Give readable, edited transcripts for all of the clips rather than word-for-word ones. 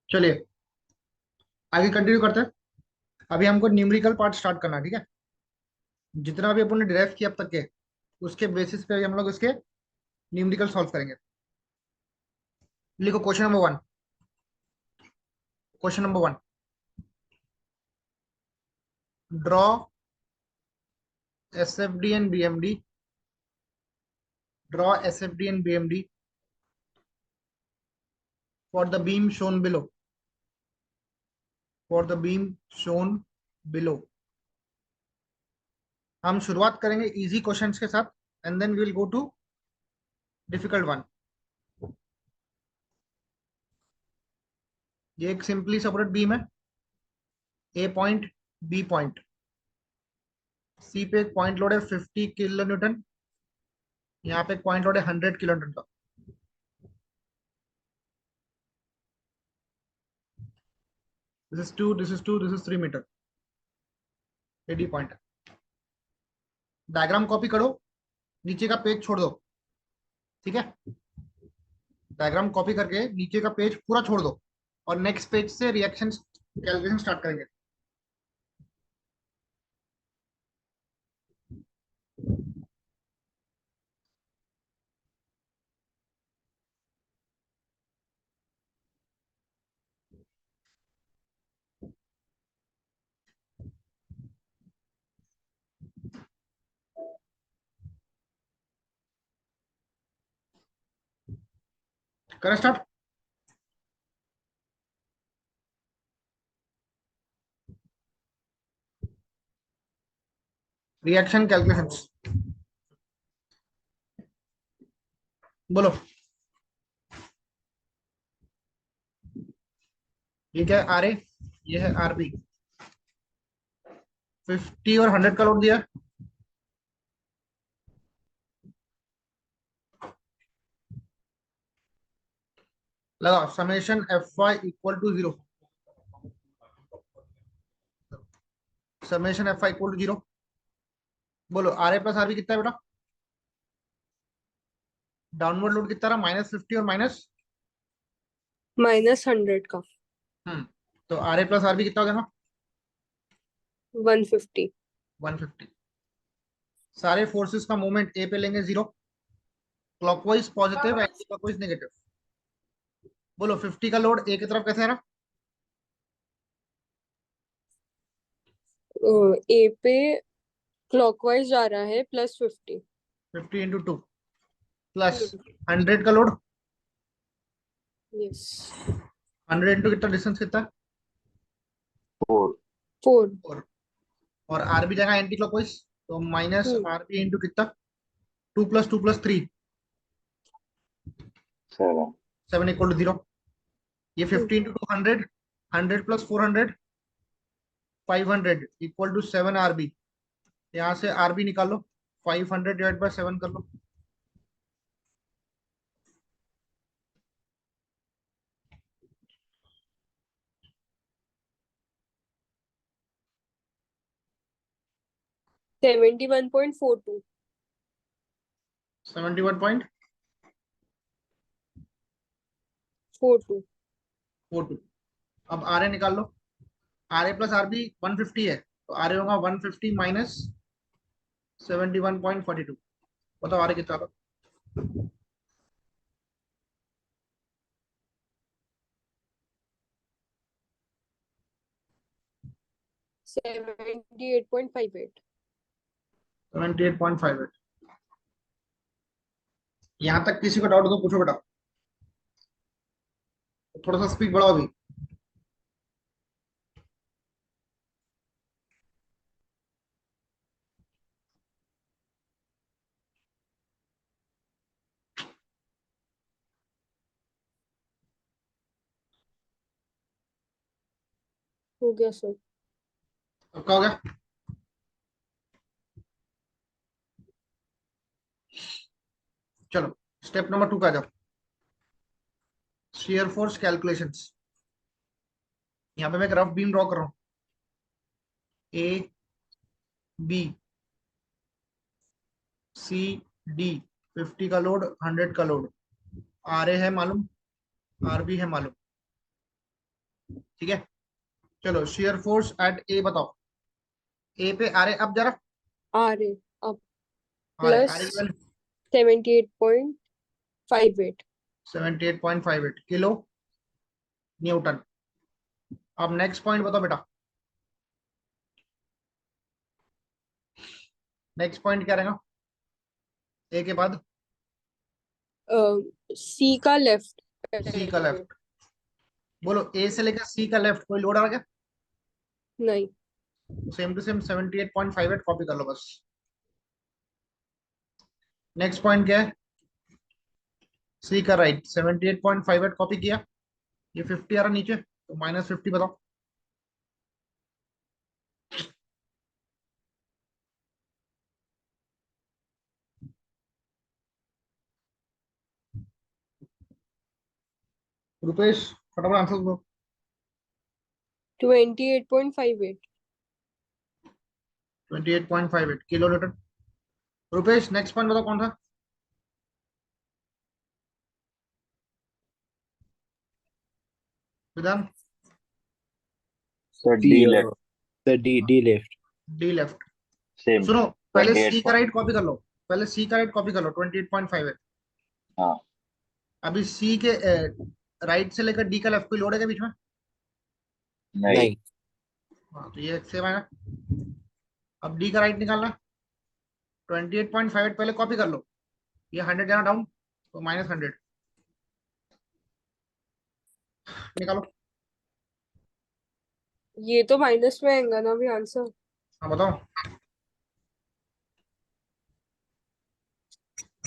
चलिए आगे कंटिन्यू करते हैं। अभी हमको न्यूमेरिकल पार्ट स्टार्ट करना है, ठीक है। जितना भी अपन ने डिराइव किया अब तक के, उसके बेसिस पे हम लोग इसके न्यूमेरिकल सॉल्व करेंगे। लिखो question number one. Question number one, draw S F D and B M D. Draw S F D and B M D for the beam shown below. For the beam shown below. हम शुरुआत करेंगे easy questions के साथ, and then we will go to difficult one. ये एक simply separate beam है। A point, B point, C पे एक पॉइंट लोड है 50 किलो न्यूटन। यहाँ पे एक पॉइंट लोड है 100 किलो न्यूटन का। This is 2, this is 2, this is 3 metre. ये डी पॉइंट है। डायग्राम कॉपी करो, नीचे का पेज छोड़ दो, ठीक है। डायग्राम कॉपी करके नीचे का पेज पूरा छोड़ दो, और नेक्स्ट पेज से रिएक्शन कैलकुलेशन स्टार्ट करेंगे। करें स्टार्ट। रिएक्शन कैलकुलेशंस बोलो। ये क्या है? आर ए, ये है आर बी। 50 और 100 का लोड दिया। लगाओ summation F Y equal to 0। Summation F Y equal to 0। बोलो R A plus R B कितना है बेटा? डाउनवर्ड लोड कितना रहा? -50 और माइनस। -100 का तो R A plus R B कितना हो गया ना? 150। 150। सारे फोर्सेस का मोमेंट ए पे लेंगे 0। Clockwise positive, anti clockwise negative. बोलो 50 का लोड ए की तरफ कैसे है ना? ए पे क्लॉकवाइज जा रहा है +50। 50 इंटू 2 प्लस 100 का लोड। यस। 100 इंटू कितना, डिस्टेंस कितना है? 4। 4। 4। और आर बी जाएगा एंटी क्लॉकवाइज, तो माइनस आर बी इंटू कितना? 2 + 2 + 3, 7। 7 इक्वल टू 0। ये 50 into 2 100, 100 + 400, 500 equal to 7 R B. यहाँ से आर बी निकालो, 500 डिवाइड बाय 7 कर लो। 71.42। 71.42। 42। अब आर ए निकाल लो। R A plus R B 150 है, तो आर ए होगा 150 माइनस 71.42। बताओ आर ए कितना था? 78.58। 78.58। यहाँ तक किसी को डाउट हो तो पूछो बेटा। थोड़ा सा स्पीड बढ़ाओ अभी। हो गया सर। अब क्या हो गया? चलो स्टेप नंबर 2 पे आ जाओ। Shear force calculations. यहाँ पे मैं एक रफ बीम ड्रॉ कर रहा हूँ। ए, बी, सी, डी। 50 का लोड, 100 का लोड। आर ए है मालूम, आर बी है मालूम। ठीक है, चलो शेयर फोर्स एट ए बताओ। ए पे आ रहे, अब जरा RA अब आ रहे, प्लस आ रही 78.58 78.58 किलो न्यूटन। अब नेक्स्ट पॉइंट बताओ बेटा, नेक्स्ट पॉइंट क्या रहेगा ए के बाद? C का लेफ्ट सी का पहले। लेफ्ट, बोलो ए से लेकर सी का लेफ्ट कोई लोड आ गया? नहीं, सेम टू सेम 78.58 कॉपी कर लो बस। नेक्स्ट पॉइंट क्या है? सी का राइट 78.58 कॉपी किया, ये 50 आ रहा नीचे, तो -50 बताओ। रुपेश फटाफट आंसर दो। 28.58। 28.58 kilo Newton. Rupesh next point बताओ कौन था? विधान? Sir D D left, the D left. D left. Same सुनो, पहले सी 28 का पॉइंट। राइट कॉपी कर लो, पहले सी का राइट कॉपी कर लो 28.58। हाँ अभी सी के राइट से लेकर डी का लेफ्ट कोई लोड है क्या बीच में? नहीं। नहीं. हाँ, तो ये सेम आएगा। अब डी का राइट निकालना है, 28.58 पहले कॉपी कर लो, ये 100 जाना डाउन, तो -100 निकालो। ये तो माइनस में आएगा ना अभी आंसर। हाँ बताओ।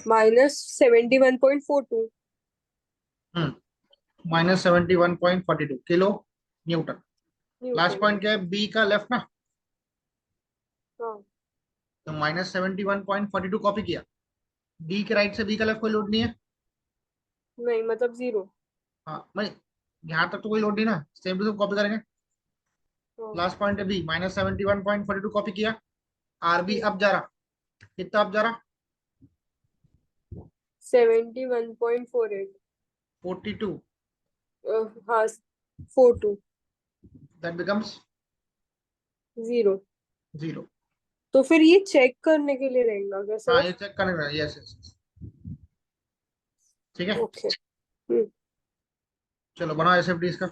-71.42 -71.42 kilo Newton. Last Newton. Point क्या है? बी का लेफ्ट ना, हाँ, तो -71.42 कॉपी किया। डी के राइट से बी का लेफ्ट कोई लोड नहीं है। नहीं मतलब 0। हाँ मैं, यहाँ तक तो कोई लोड नहीं ना, सेम टू सेम कॉपी करेंगे। हाँ। लास्ट पॉइंट है बी, -71.42 कॉपी किया। आर बी हम्म, अब जा रहा, कितना अब जा रहा? 71.48। 42, हाँ, 42। That becomes 0। 0। तो फिर ये चेक करने के लिए रहेगा क्या हाँ सर? ये चेक करने का, यस यस, ठीक है। ओके। चलो बनाओ एसएफडी इसका।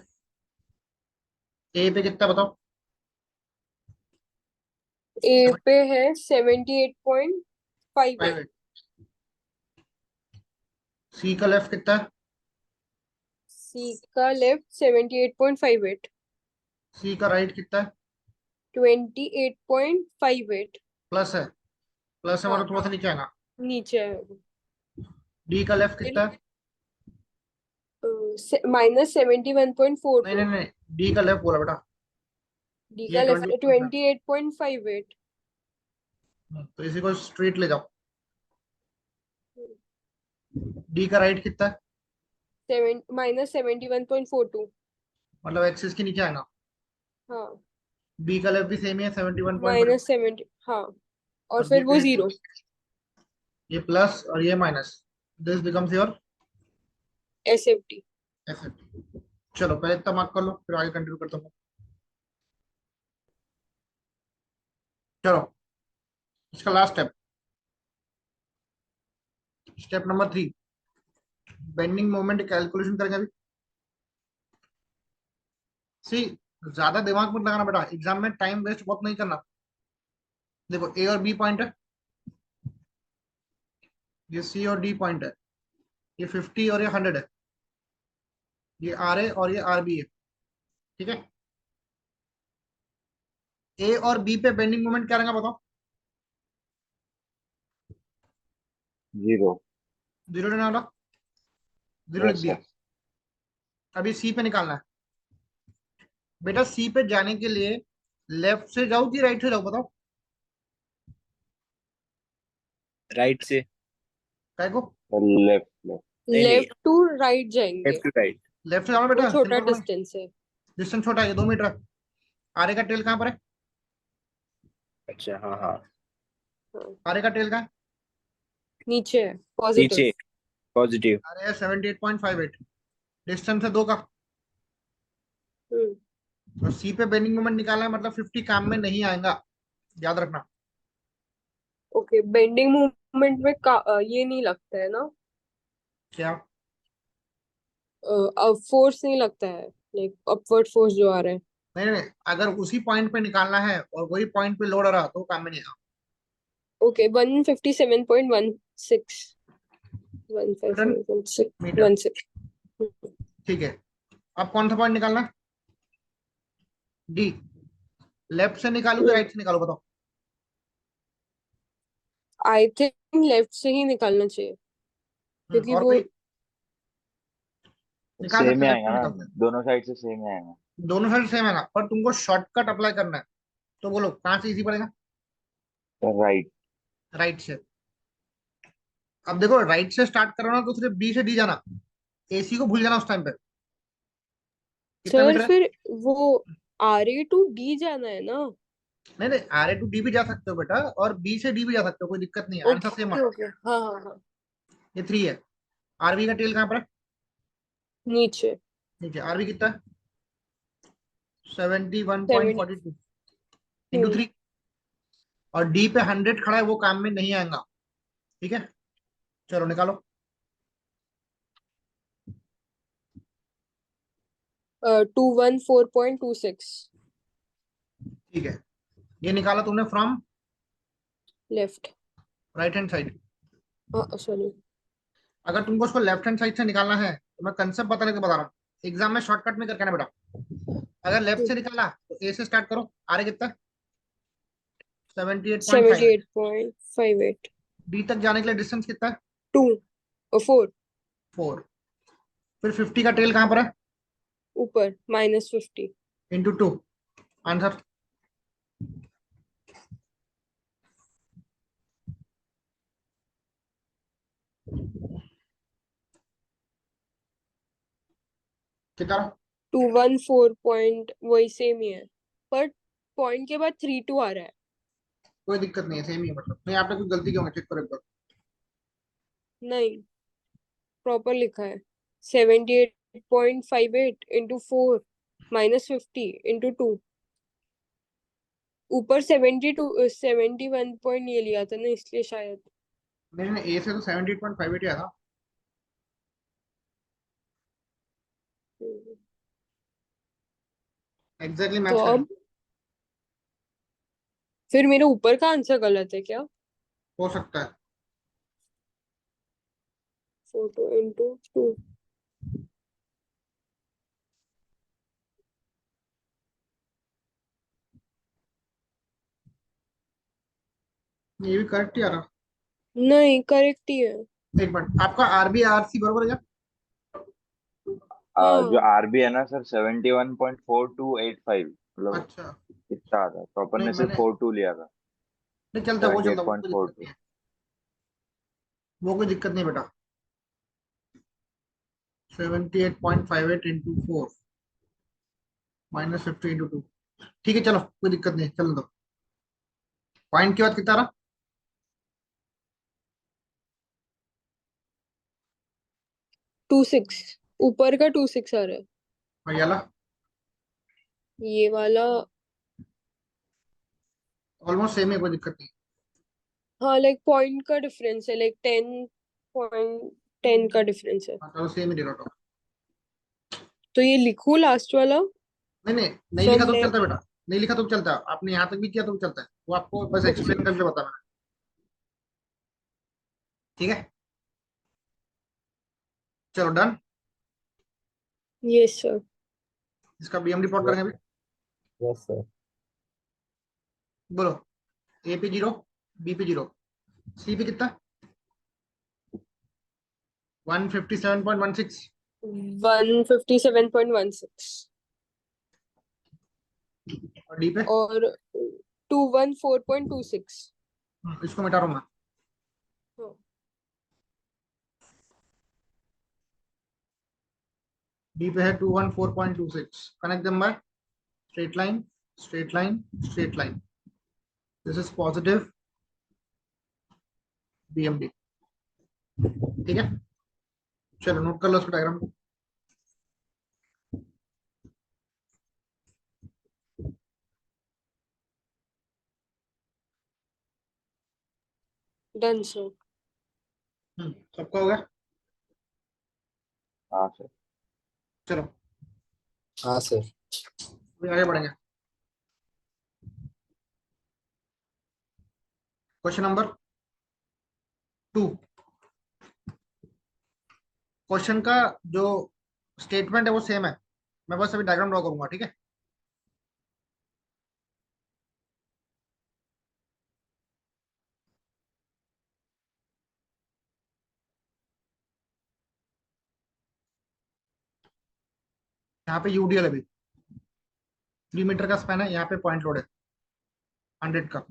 ए पे कितना बताओ? ए पे है 78.58। 58। सी का लेफ्ट कितना है? सी का लेफ्ट 78.58। सी का राइट कितना है? 28.58। प्लस है, प्लस है हाँ, मतलब थोड़ा सा नीचे आएगा। नीचे है। डी का लेफ्ट फिर कितना है? -71.42। नहीं नहीं नहीं, डी का लेफ्ट बोला बेटा। डी ये का लेफ्ट 28.5, 28.58। तो इसी को स्ट्रेट ले जाओ। डी का राइट कितना है? -71.42। मतलब एक्सिस के नीचे आएगा। हाँ, बी का लेफ्ट भी सेम ही है 71.42। -70। हाँ, और और फिर वो 0। ये प्लस और ये minus, this becomes your SFT। SFT. चलो पहले इतना मार्क कर लो, फिर आगे कंटिन्यू करता हूँ। चलो इसका last step, step number 3, bending moment calculation करेंगे अभी। सी, ज्यादा दिमाग मत लगाना बेटा, एग्जाम में टाइम वेस्ट बहुत नहीं करना। देखो ए और बी पॉइंट है, ये सी और डी पॉइंट है, ये 50 और ये 100 है, ये आर ए और ये आर बी है, ठीक है। ए और बी पे बेंडिंग मोमेंट क्या रहेगा बताओ? 0। 0 लेने वाला, 0 लिख यस दिया। सर। अभी सी पे निकालना है बेटा। सी पे जाने के लिए लेफ्ट से जाओ कि राइट से जाओ बताओ? Right से. काय को? Left left. नहीं नहीं. लेफ्ट टू राइट जाएंगे। Left to right. लेफ्ट से जाओ वो बेटा, छोटा सिंपल बना। डिस्टेंस है। डिस्टेंस छोटा है, ये 2 मीटर है। आरे का टेल कहाँ पर है? अच्छा हाँ हाँ. हाँ, आरे का टेल कहाँ है? नीचे है पॉजिटिव। नीचे. Positive. आरे है 78.58, डिस्टेंस है 2 का। और सी पे बेंडिंग मोमेंट निकालना है, मतलब 50 काम में नहीं आएगा, याद रखना। ओके, बेंडिंग मूवमेंट में ये नहीं लगता है ना, क्या? फोर्स नहीं लगता है, लाइक अपवर्ड फोर्स जो आ रहा है। नहीं नहीं, अगर उसी पॉइंट पे निकालना है और वही पॉइंट पे लोड आ रहा तो वो काम में नहीं आएगा। Okay, 157.16, newton 157.16, metre. 16। ठीक है, अब कौन सा पॉइंट निकालना है? डी। लेफ्ट से निकालू कि राइट से निकालू, बताओ। आई थिंक लेफ्ट से ही निकालना चाहिए, क्योंकि और वो कोई निकाल सेम सकते ही हैं, लेफ्ट आएगा से ना, निकालते हैं। दोनों साइड से सेम ही आएगा। दोनों साइड सेम है, पर तुमको शॉर्टकट अप्लाई करना है, तो बोलो कहाँ से इजी पड़ेगा? राइट। राइट से। अब देखो, राइट से स्टार्ट करना तो सिर्फ बी से डी जाना, एसी को भूल जाना उस टाइम पे। कितना सर मीटर है? फिर वो RA to D जाना है ना। नहीं नहीं, आर ए टू डी भी जा सकते हो बेटा, और बी से डी भी जा सकते हो, कोई दिक्कत नहीं है, आंसर सेम ओके आना। ओके, हाँ हाँ हाँ। ये 3 है। आरबी का टेल कहाँ पर है? नीचे। नीचे। आरबी कितना है? 70। 71.42 इंटू 3। और डी पे 100 खड़ा है, वो काम में नहीं आएगा। ठीक है, चलो निकालो। 214.26। ठीक है, ये निकाला तुमने from left. Right hand side. Sorry. अगर तुमको उसको लेफ्ट हैंड साइड से निकालना है तो मैं कंसेप्ट बताने के बता रहा हूँ, एग्जाम में शॉर्टकट में करके ना बेटा। अगर लेफ्ट से निकाला तो ए से स्टार्ट करो। आर ए कितना? 78.5। 78.58। डी तक जाने के लिए डिस्टेंस कितना है? 4। 4। फिर 50 का टेल कहाँ पर है? ऊपर -50। इंटू 2। आंसर। कितना? 214 पॉइंट वही सेम ही है, पर पॉइंट के बाद 32 आ रहा है। कोई दिक्कत नहीं है, सेम ही है, मतलब नहीं, आपने कुछ गलती क्यों, चेक करो एक बार। नहीं, प्रॉपर लिखा है। 78.58 into 4 -50 into 2। ऊपर 71 पॉइंट ये लिया था ना, इसलिए शायद। नहीं नहीं, ए से तो 78.58 आया था। हम्म, एग्जैक्टली तो मैच करें। अब फिर मेरे ऊपर का आंसर गलत है क्या? हो सकता है। 42 into 2। ये भी करेक्ट ही आ रहा। नहीं, करेक्ट ही है। एक मिनट, आपका आरबी आरसी बरोबर है क्या? जो हाँ। आरबी है ना सर, 71.4285, मतलब अच्छा। इतना आता है, प्रॉपर नहीं ने सिर्फ मैंने, 42 लिया था। नहीं चलता, वो सेवेंटी चलता, एट वो पॉइंट कोई फोर दिक्कत नहीं टू है। वो कोई दिक्कत नहीं बेटा। 78.58 इंटू 4 -50 इंटू 2। ठीक है, चलो कोई दिक्कत नहीं है, चलो दो। पॉइंट के बाद कितना रहा? 26। ऊपर का 26 आ रहा है। और ये वाला? ये वाला। ऑलमोस्ट सेम है, कोई दिक्कत नहीं। हाँ, लाइक पॉइंट का डिफरेंस है, लाइक 10.10 का डिफरेंस है। हाँ चलो, सेम ही दे रहा था। तो ये लिखूं लास्ट वाला? नहीं नहीं, नहीं लिखा फ्रॉम तो भी चलता लेफ्ट। है बेटा। नहीं लिखा तो भी चलता है, आपने यहाँ तक भी किया तो भी चलता है, वो आपको बस ओके। एक्सप्लेन करके बताना है। ठीक है, चलो डन। Yes sir. इसका बीएम रिपोर्ट यस। करेंगे अभी। Yes sir. बोलो। ए पे 0, बी पे 0, सी पे कितना? 157.16। 157.16। और डी पे? और 214.26। इसको मिटा रहा हूँ मैं। डी पे है 214.26। Connect them by straight line, straight line, straight line. This is positive BMD। ठीक है, चलो नोट कर लो उसको, डायग्राम को। Done sir. सबका हो गया? हाँ सर। चलो हाँ सर। अभी आगे बढ़ेंगे। Question number 2। क्वेश्चन का जो स्टेटमेंट है वो सेम है, मैं बस अभी डायग्राम ड्रॉ करूंगा, ठीक है? यहाँ पे यूडीएल अभी 3 मीटर का स्पैन है, यहाँ पे पॉइंट लोड है 100 का।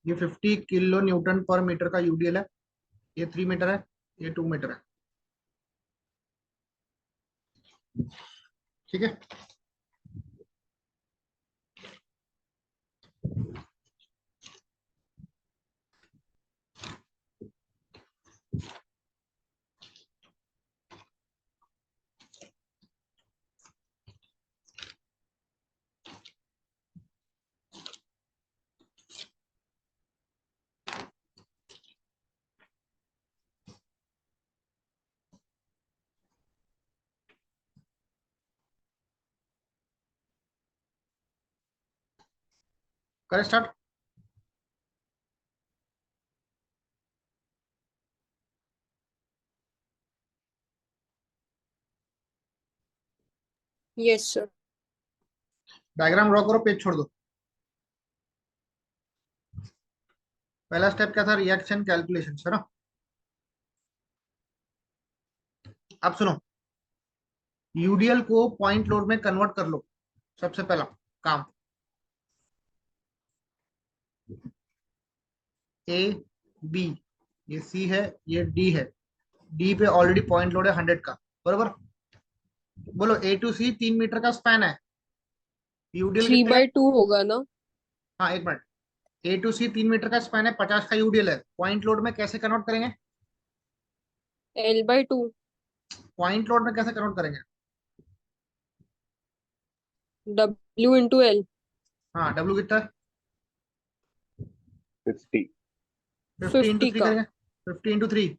ये 50 किलो न्यूटन पर मीटर का यूडीएल है। ये 3 मीटर है, ये 2 मीटर है, ठीक है? करें start. Yes sir. Diagram draw करो, पेज छोड़ दो। पहला स्टेप क्या था? रिएक्शन कैलकुलेशन, है ना? अब सुनो, यूडीएल को पॉइंट लोड में कन्वर्ट कर लो। सबसे पहला काम, ए बी, ये सी है, ये डी है। डी पे ऑलरेडी पॉइंट लोड है 100 का, बरोबर? बोलो ए टू सी 3 मीटर का स्पैन है, यूडीएल थ्री कितना है? बाई टू होगा ना? हाँ एक मिनट, ए टू सी 3 मीटर का स्पैन है, 50 का यूडीएल है। पॉइंट लोड में कैसे कन्वर्ट करेंगे? L/2। पॉइंट लोड में कैसे कन्वर्ट करेंगे? W/L। हाँ, डब्ल्यू कितना है? 50। 50 × 50 3 का करेंगे। 50 × 3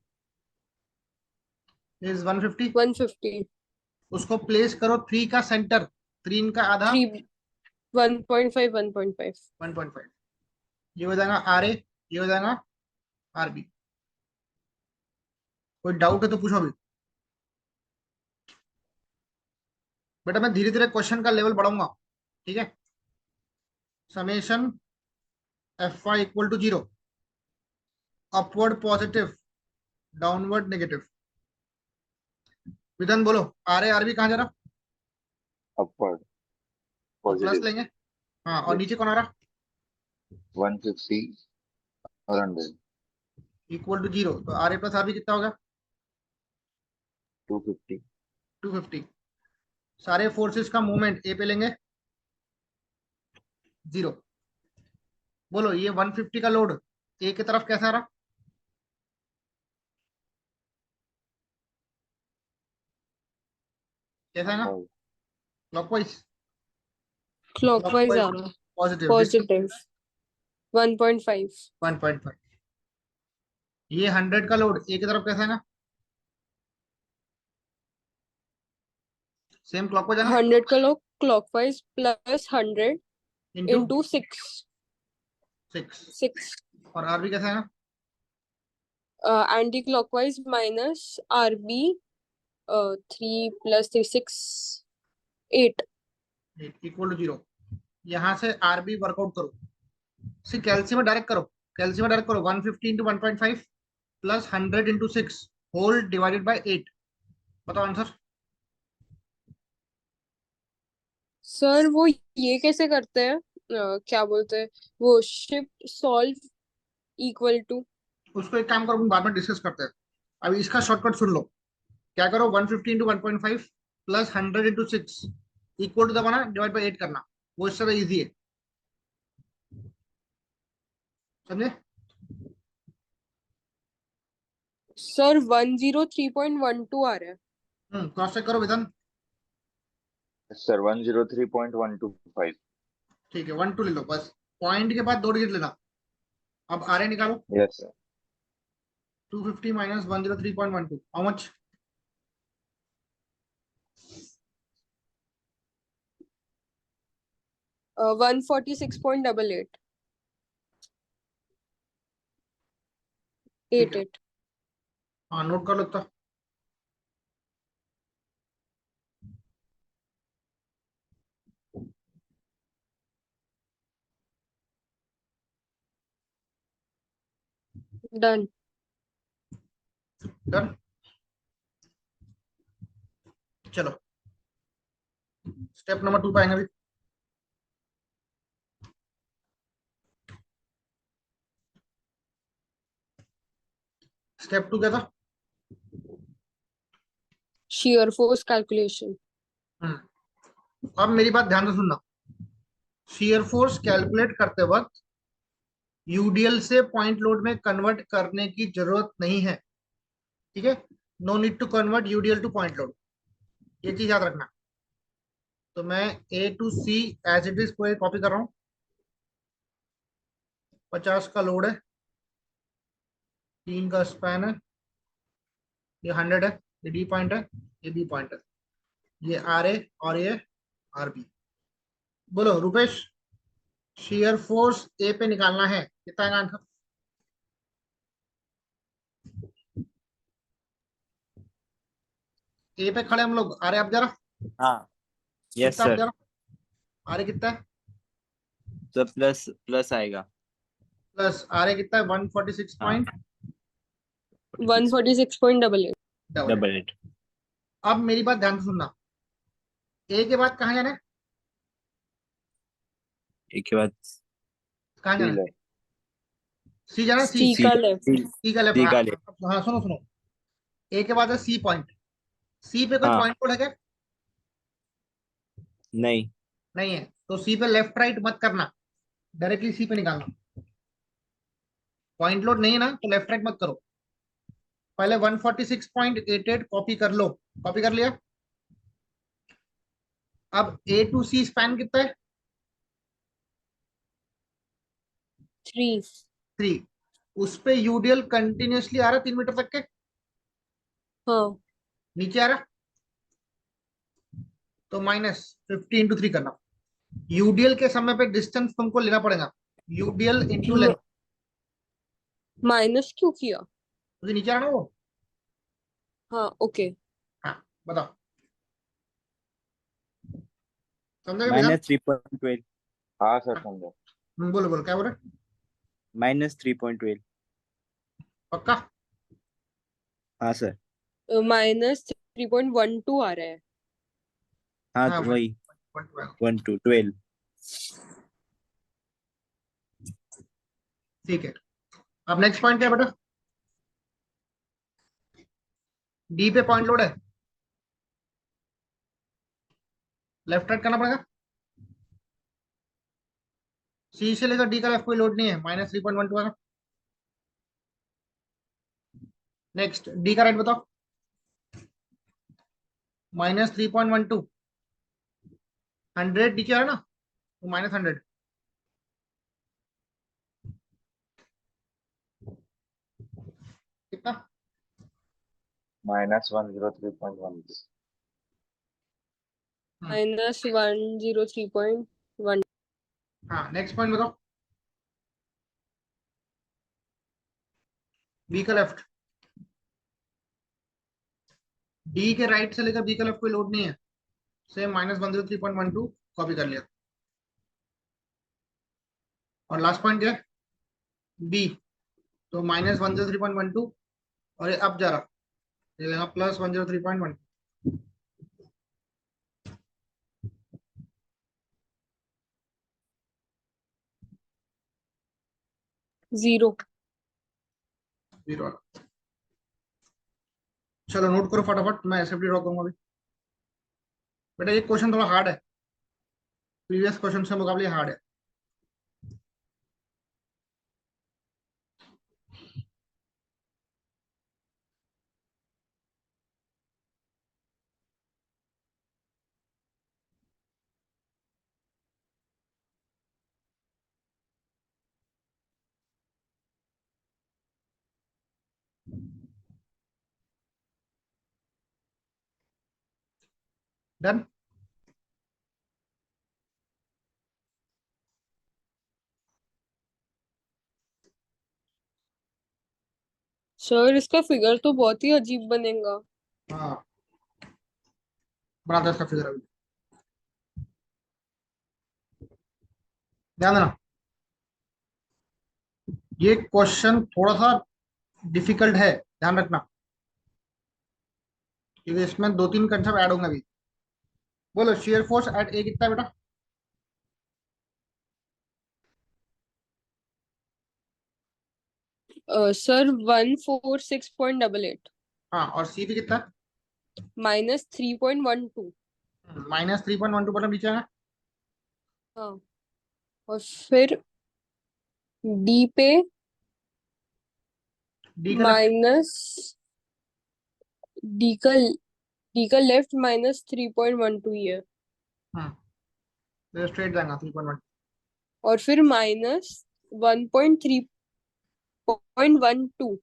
इज 150। 150। उसको प्लेस करो 3 का सेंटर, 3 का आधा 3 1.5 1.5। 1.5। ये हो जाएगा आर ए, ये हो जाएगा आर बी। कोई डाउट है तो पूछो अभी। बेटा मैं धीरे धीरे क्वेश्चन का लेवल बढ़ाऊंगा, ठीक है? Summation F Y equal to 0, upward positive, downward negative. Vidhan बोलो, आर ए आर बी कहाँ जा रहा? अपवर्ड तो प्लस पॉजिटिव। लेंगे। हाँ, और नीचे कौन आ रहा? 150 और 100। इक्वल टू 0, तो R A plus R B कितना होगा? 250। 250। सारे फोर्सेस का मूवमेंट ए पे लेंगे 0। बोलो ये 150 का लोड ए की तरफ कैसा आ रहा? कैसा है ना? अपवर्ड। क्लॉकवाइज। क्लॉकवाइज क्लॉकवाइज आ रहा है। Positive, this is positive 1.5। 1.5। ये 100 का लोड ए की तरफ कैसा है ना? सेम क्लॉकवाइज है ना? 100 का लोग क्लॉकवाइज प्लस 100 इंटू इंटू 6। 6। और आर बी कैसा है ना? Anti clockwise minus RB। 3 + 3 6 8। Equal to 0। यहाँ से आर बी वर्कआउट करो, सी कैल्शियम में डायरेक्ट करो। कैल्शियम में डायरेक्ट करो, 150 × 1.5 प्लस 100 × 6 होल डिवाइडेड बाय 8। बताओ आंसर। सर वो ये कैसे करते हैं? क्या बोलते हैं वो, शिफ्ट सॉल्व इक्वल टू। उसको एक काम करो, हम बाद में डिस्कस करते हैं। अभी इसका शॉर्टकट सुन लो। क्या करो, 150 × 1.5 प्लस 100 × 6 इक्वल टू दबाना, डिवाइड बाय 8 करना। वो इस तरह इजी है, समझे? सर 103.12 आ रहा है। क्रॉस चेक करो विधान। सर 103.125। ठीक है, 1 2 ले लो बस, पॉइंट के बाद 2 डिजिट लेना। अब आर निकालो। Yes sir. 250 minus 103.12 how much? 146.88 ठीक है, 88। हाँ नोट कर लो तो। डन। डन। चलो स्टेप नंबर 2 पे आएंगे अभी। स्टेप 2 क्या था? shear force calculation। अब मेरी बात ध्यान से सुनना। शियर फोर्स कैलकुलेट करते वक्त यूडीएल से पॉइंट लोड में कन्वर्ट करने की जरूरत नहीं है, ठीक है? No need to convert UDL to point load, ये चीज याद रखना। तो मैं A to C as it is पूरे कॉपी कर रहा हूँ। 50 का लोड है, 3 का स्पैन है, ये 100 है, ये डी पॉइंट है, ये बी पॉइंट है, ये आर ए और ये आर बी। बोलो रुपेश, शियर फोर्स ए पे निकालना है, कितना है आंसर? ए पे खड़े हम लोग, आर ए अब जरा हाँ। यस कितना, अब सर। जरा आर ए कितना है? तो प्लस प्लस आएगा। प्लस आर ए कितना है? 146 हाँ। पॉइंट 146.88। डबल। Double eight. अब मेरी बात ध्यान से सुनना, ए के बाद कहाँ जाना है? एक के बाद कहाँ जाना सी है? ले। सी जाना है, सी। सी सी का का लेफ्ट। सी, सी का लेफ्ट, सी हाँ। का ले। हाँ सुनो सुनो, ए के बाद है सी पॉइंट। सी पे कोई हाँ। पॉइंट लोड है क्या? नहीं। नहीं है, तो सी पे लेफ्ट राइट मत करना, डायरेक्टली सी पे निकालना। पॉइंट लोड नहीं है ना, तो लेफ्ट राइट मत करो। पहले 146.88 कॉपी कर लो। कॉपी कर लिया? अब ए टू सी स्पैन कितना है? 3। 3। उस पे यूडीएल कंटिन्यूअसली आ रहा है 3 मीटर तक के, हाँ। नीचे आ रहा, तो माइनस 50 × 3 करना। यूडीएल के समय पे डिस्टेंस तुमको लेना पड़ेगा, यूडीएल इंटू लेंथ। माइनस क्यों किया? तो नीचे आ रहा ना वो। हाँ ओके। हाँ बताओ, समझा क्या भैया? -3.12। हाँ सर समझा। बोलो बोलो क्या बोल रहे? -3.12। पक्का? हाँ सर। -3.12 आ रहा है। हाँ हाँ तो वही 112। 1 to 12। ठीक है, अब नेक्स्ट पॉइंट क्या है बेटा? डी पे पॉइंट लोड है, लेफ्ट राइट करना पड़ेगा। सी से लेकर डी का लेफ्ट कोई लोड नहीं है, -3.12 आएगा। नेक्स्ट डी का राइट बताओ। -3.12, 100 डी क्या है ना, तो -100। कितना? -103.1। -103.1। हाँ नेक्स्ट पॉइंट बताओ, बी का लेफ्ट। डी के राइट से लेकर बी का लेफ्ट कोई लोड नहीं है, सेम -103.12 कॉपी कर लिया। और लास्ट पॉइंट क्या है? बी, तो -103.12, और ये अब जा रहा, ये यहाँ +103.1। 0। 0। चलो नोट करो फटाफट, मैं एसएफडी ड्रॉ करूंगा अभी। बेटा ये क्वेश्चन थोड़ा हार्ड है, प्रीवियस क्वेश्चन से मुकाबले हार्ड है। डन। सर इसका फिगर तो बहुत ही अजीब बनेगा। हाँ, बनाते हैं इसका फिगर अभी। ध्यान देना, ये क्वेश्चन थोड़ा सा डिफिकल्ट है, ध्यान रखना, क्योंकि इसमें दो तीन कंसेप्ट ऐड होंगे अभी। बोलो शेयर फोर्स एट ए कितना है बेटा? सर 146.88 हाँ, और सी भी कितना -3.12। है? -3.12 पर नीचे है। हाँ, और फिर डी पे डी का लेफ्ट। माइनस डी का लेफ्ट -3.12 ही है। तो स्ट्रेट जाएगा 3.1। और फिर -1.3.12।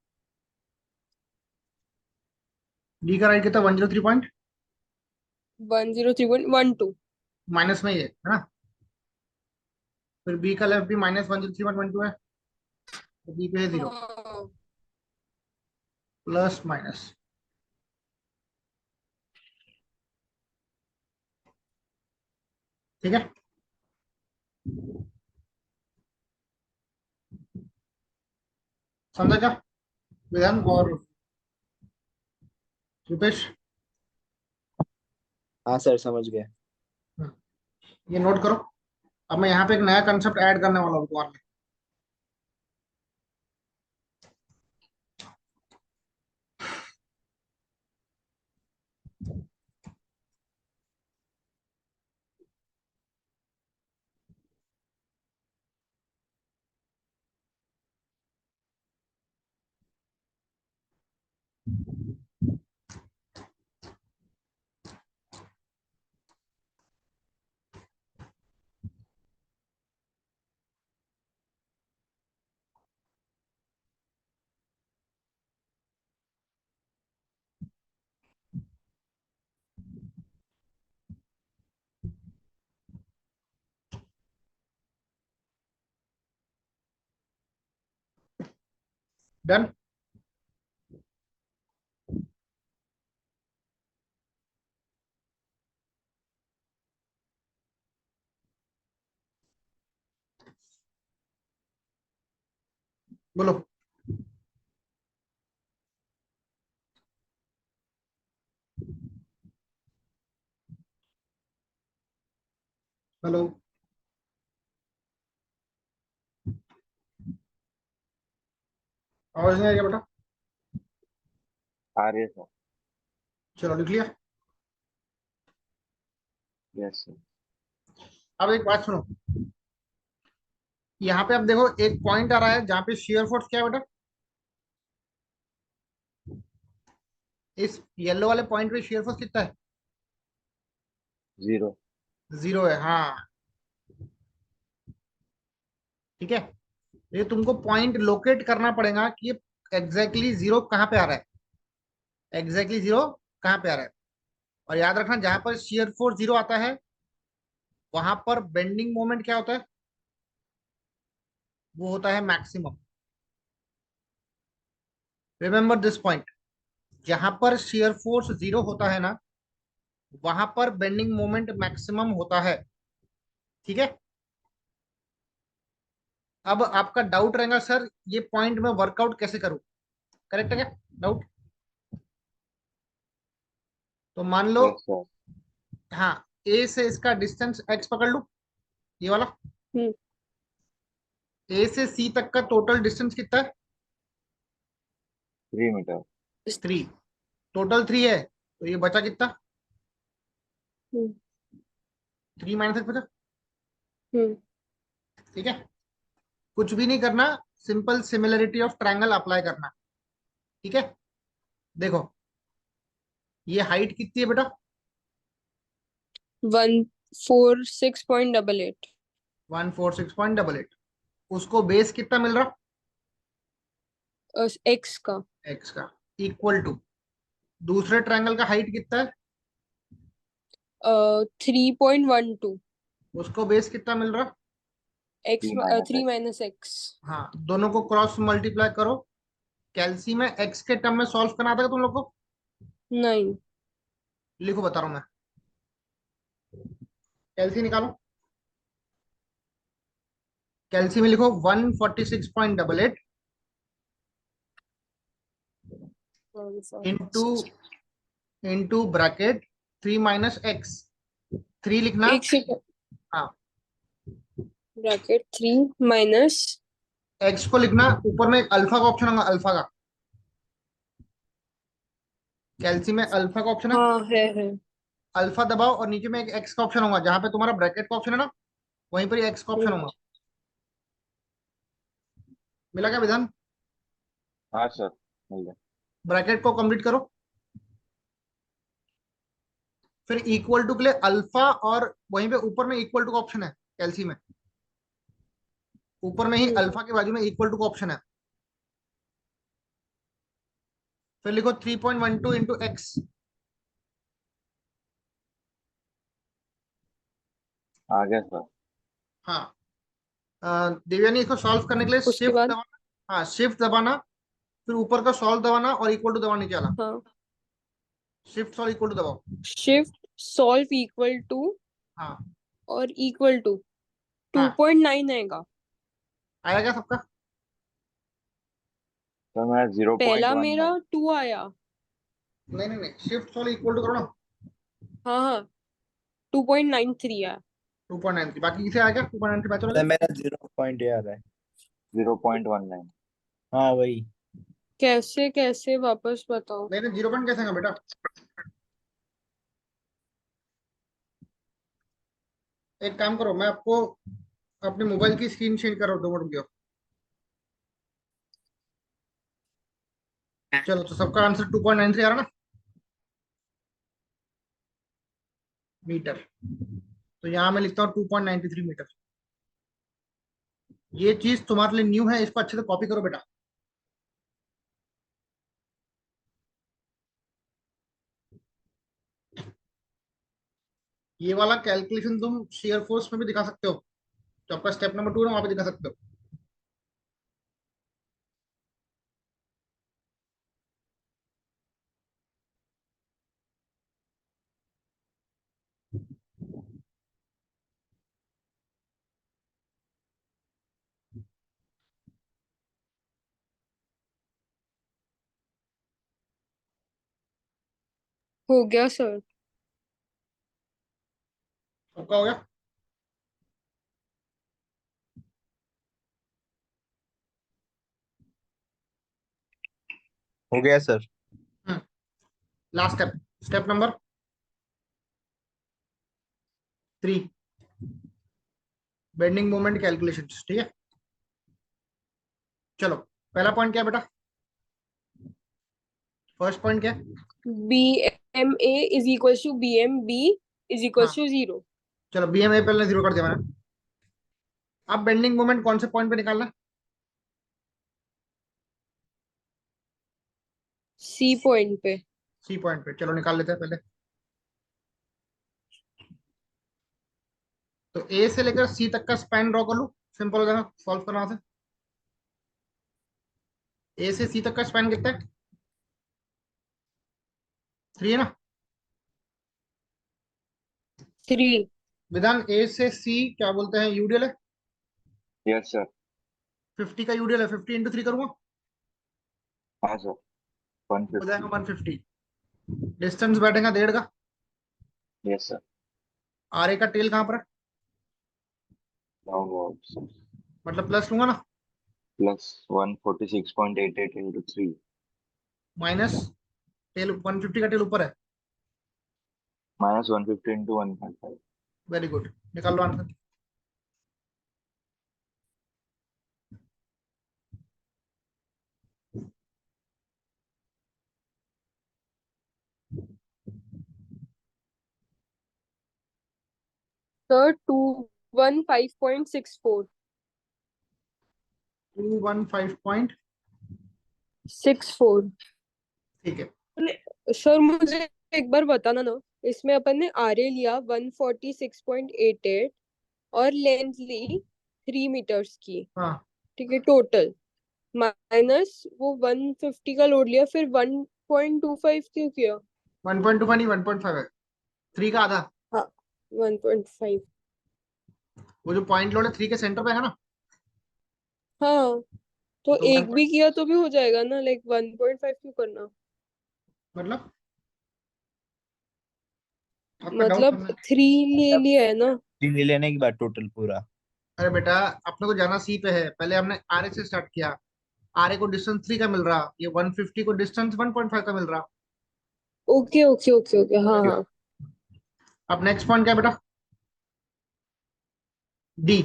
डी का राइट कितना? 103 पॉइंट 103.12। माइनस में ही है ना? फिर बी का लेफ्ट भी -103.12 है, तो बी पे है 0। हाँ। प्लस माइनस, ठीक है। समझा क्या विधान और रुपेश? हाँ सर, समझ गया। ये नोट करो। अब मैं यहाँ पे एक नया कंसेप्ट ऐड करने वाला हूँ तुम्हारे लिए। डन। बोलो। हेलो। आवाज नहीं आ रही बेटा? आ रही है सर। चलो लिख लिया। Yes sir. अब एक बात सुनो, यहाँ पे अब देखो एक पॉइंट आ रहा है जहाँ पे शेयर फोर्स क्या है बेटा? इस येलो वाले पॉइंट पे शेयर फोर्स कितना है? 0। 0 है, हाँ। ठीक है, ये तुमको पॉइंट लोकेट करना पड़ेगा कि ये एग्जैक्टली 0 कहाँ पे आ रहा है। एग्जैक्टली 0 कहाँ पे आ रहा है। और याद रखना, जहां पर शियर फोर्स 0 आता है वहां पर बेंडिंग मोमेंट क्या होता है? वो होता है मैक्सिमम। रिमेंबर दिस पॉइंट, जहां पर शियर फोर्स 0 होता है ना, वहां पर बेंडिंग मोमेंट मैक्सिमम होता है। ठीक है। अब आपका डाउट रहेगा, सर ये पॉइंट में वर्कआउट कैसे करूं? करेक्ट है क्या डाउट? तो मान लो, यस सर। हाँ, ए से इसका डिस्टेंस x पकड़ लो, ये वाला। हम्म ए से सी तक का टोटल डिस्टेंस कितना है? 3 मीटर। 3। टोटल 3 है, तो ये बचा कितना? हम्म 3 -x बचा। हम्म ठीक है, कुछ भी नहीं करना, simple similarity of triangle apply करना। ठीक है, देखो ये हाइट कितनी है बेटा? 146.88। 146.88। उसको बेस कितना मिल रहा? एक्स का x का, इक्वल टू दूसरे ट्रायंगल का हाइट कितना है? 3.12 उसको बेस कितना मिल रहा? X 3 3 - x। Minus x. हाँ, दोनों को क्रॉस मल्टीप्लाई करो। कैल्सी में एक्स के टर्म में सॉल्व करना आता है तुम लोग को? नहीं। लिखो, बता रहा हूँ मैं। कैल्सी निकालो। कैल्सी में लिखो 146.88 इंटू ब्रैकेट 3 माइनस एक्स। 3 लिखना। एक सेकंड। हाँ, ब्रैकेट 3 माइनस। एक्स को लिखना, ऊपर में एक अल्फा का ऑप्शन होगा, अल्फा का। कैल्सी में अल्फा का ऑप्शन है। हाँ है। अल्फा दबाओ और नीचे में एक एक्स का ऑप्शन होगा, जहां पे तुम्हारा ब्रैकेट का ऑप्शन है ना, वहीं पर एक्स का ऑप्शन हम्म। होगा। मिला क्या विधान? हाँ सर, मिल गया। ब्रैकेट को कंप्लीट करो, फिर इक्वल टू के लिए अल्फा, और वहीं पे ऊपर में इक्वल टू का ऑप्शन है कैल्सी में। ऊपर में ही हम्म। अल्फा के बाजू में इक्वल टू का ऑप्शन है। फिर लिखो 3.12 इंटू एक्स। आ गया सर। हाँ, देवयानी, इसको सॉल्व करने के लिए उसके शिफ्ट बाद। दबाना। हाँ, शिफ्ट दबाना, फिर ऊपर का सॉल्व दबाना और इक्वल टू दबाना नीचे वाला। हाँ, शिफ्ट सॉल्व इक्वल टू दबाओ। शिफ्ट सॉल्व इक्वल टू हाँ और इक्वल टू हाँ, 2.9 आएगा। आया क्या सबका? तो मेरा पहला 0.19। मेरा 2 आया। नहीं नहीं नहीं, शिफ्ट सॉल्व इक्वल टू करो ना। हाँ हाँ, 2.93 आया। 2.93, बाकी किसे आया क्या? 2.93 बैच वाला? सर मेरा 0 पॉइंट आ रहा है। 0.19। हाँ वही। कैसे कैसे वापस बताओ। नहीं नहीं, 0 पॉइंट कैसे आएगा बेटा? एक काम करो, मैं आपको अपने मोबाइल की स्क्रीन शेयर कर रहा हूँ, 2 मिनट रुक जाओ। चलो, तो सबका आंसर 2.93 आ रहा ना, मीटर। तो यहाँ मैं लिखता हूँ 2.93 मीटर। ये चीज तुम्हारे लिए न्यू है, इसको अच्छे से कॉपी करो बेटा। ये वाला कैलकुलेशन तुम शेयर फोर्स में भी दिखा सकते हो, तो आपका स्टेप नंबर 2 है ना, वहां पे दिखा सकते हो। हो गया सर। सबका हो गया? हो गया sir. Last step, step number 3, bending moment calculation. ठीक है, चलो। पहला पॉइंट क्या है बेटा? फर्स्ट पॉइंट क्या है? B M A is equal to B M B is equal हाँ, टू 0। चलो, बी एम ए पहले 0 कर दिया मैंने। अब बेंडिंग मोमेंट कौन से पॉइंट पे निकालना है? सी पॉइंट पे। सी पॉइंट पे, चलो निकाल लेते हैं पहले। तो ए से लेकर सी तक का स्पैन ड्रॉ कर लूं, सिंपल हो जाएगा सॉल्व करना से। ए से सी तक का स्पैन कितना है? 3 है ना? 3। विधान, ए से सी क्या बोलते हैं, यूडीएल है। Yes sir. 50 का यूडीएल है, 50 इंटू 3 करूंगा, हाँ सर। हो जाएगा 150। 150। डिस्टेंस बैठेगा 1.5 का। Yes sir. आर ए का टेल कहाँ पर है? डाउनवर्ड्स। मतलब प्लस लूंगा ना, प्लस 146.88 इंटू 3। माइनस टेल 150 का टेल ऊपर है। Minus 150 into 1.5। वेरी गुड, निकाल लो आंसर। सर 215.64। 215 64। ठीक है। सर मुझे एक बार बताना ना। इसमें अपन ने आरए लिया 146.88 और लेंथ ली 3 मीटर्स की, हाँ ठीक है, टोटल माइनस वो 150 का लोड लिया, फिर 1.25 क्यों किया? 1.25 नहीं 1.5 है, 3 का आधा। हाँ 1.5। वो जो पॉइंट लोड है 3 के सेंटर पे है ना, हाँ तो तो एक भी किया तो भी हो जाएगा ना, लाइक 1.5 क्यों करना? मतलब आपका डाउट मतलब समझ। 3 ले लिया है ना। 3 लेने के बाद टोटल पूरा। अरे बेटा, अपने को जाना सी पे है, पहले हमने आर ए से स्टार्ट किया। आर ए को डिस्टेंस 3 का मिल रहा, ये 150 को डिस्टेंस 1.5 का मिल रहा। ओके ओके ओके ओके, हाँ हाँ। अब नेक्स्ट पॉइंट क्या है बेटा? डी।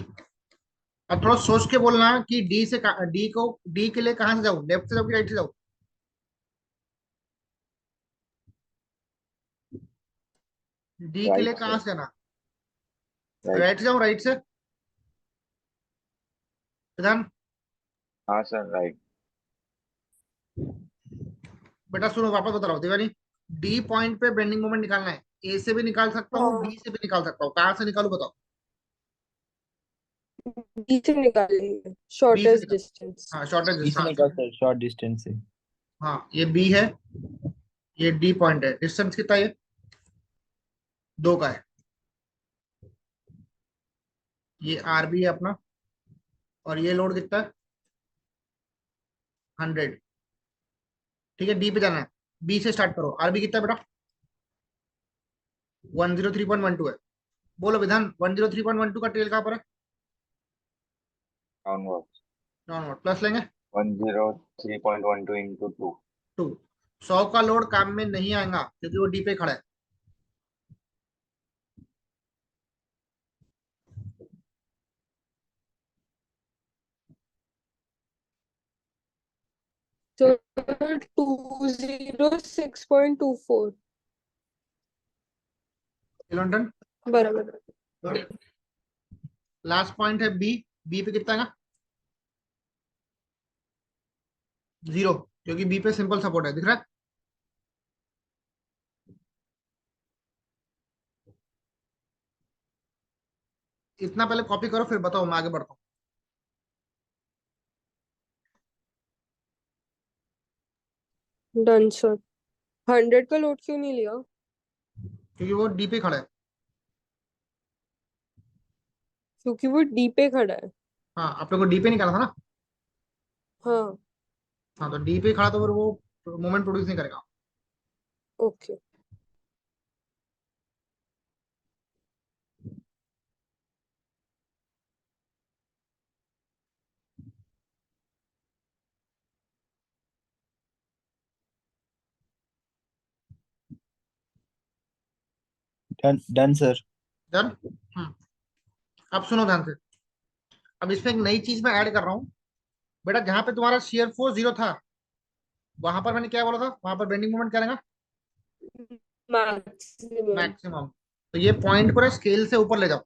अब थोड़ा सोच के बोलना कि डी के लिए कहाँ से जाऊँ, लेफ्ट से जाऊँ कि राइट से जाऊँ? डी के लिए राइट कहाँ सर, से जाना? राइट। राइट से जाऊँ, राइट से? प्रधान, हाँ सर, राइट। बेटा सुनो, वापस बता रहा हूँ देवानी। डी पॉइंट पे बेंडिंग मोमेंट निकालना है। ए से भी निकाल सकता हूँ, हाँ बी से भी निकाल सकता हूँ। कहाँ से निकालू बताओ? बी से निकालेंगे, बी से शॉर्टेस्ट निकाल। डिस्टेंस। हाँ शॉर्टेज इसमें डिस्टेंस। का सर शॉर्ट डिस्टेंस से। हाँ ये बी है, ये डी पॉइंट है। डिस्टेंस कितना है? 2 का है। ये आर बी है अपना, और ये लोड कितना है? 100। ठीक है, डी पे जाना है। बी से स्टार्ट करो। आर बी कितना है बेटा? 103.12 है। बोलो विधान, 103.12 का टेल कहाँ पर है? डाउनवर्ड। डाउनवर्ड। प्लस लेंगे 103.12 इंटू 2। 2। 100 का लोड काम में नहीं आएगा क्योंकि वो डी पे खड़ा है। तो 206.24 किलोन्टन। बराबर। लास्ट पॉइंट है बी। बी पे कितना है? 0, क्योंकि बी पे सिंपल सपोर्ट है, दिख रहा है? इतना पहले कॉपी करो, फिर बताओ, मैं आगे बढ़ता हूँ। Done sir. 100 का लोड क्यों नहीं लिया? क्योंकि वो डी पे खड़ा है। क्योंकि वो डी पे खड़ा है। हाँ, आप लोग को डी पे निकाला था ना। हाँ हाँ, तो डी पे खड़ा तो फिर वो मोमेंट प्रोड्यूस नहीं करेगा। Okay. Done done sir. Done. Hmm. अब सुनो ध्यान से। अब इसमें एक नई चीज मैं ऐड कर रहा हूँ। बेटा, जहां पे तुम्हारा शेयर फोर्स 0 था, वहां पर मैंने क्या बोला था? वहां पर बेंडिंग मोमेंट क्या रहेगा? मैक्सिमम। मैक्सिमम। तो ये पॉइंट को स्केल से ऊपर ले जाओ।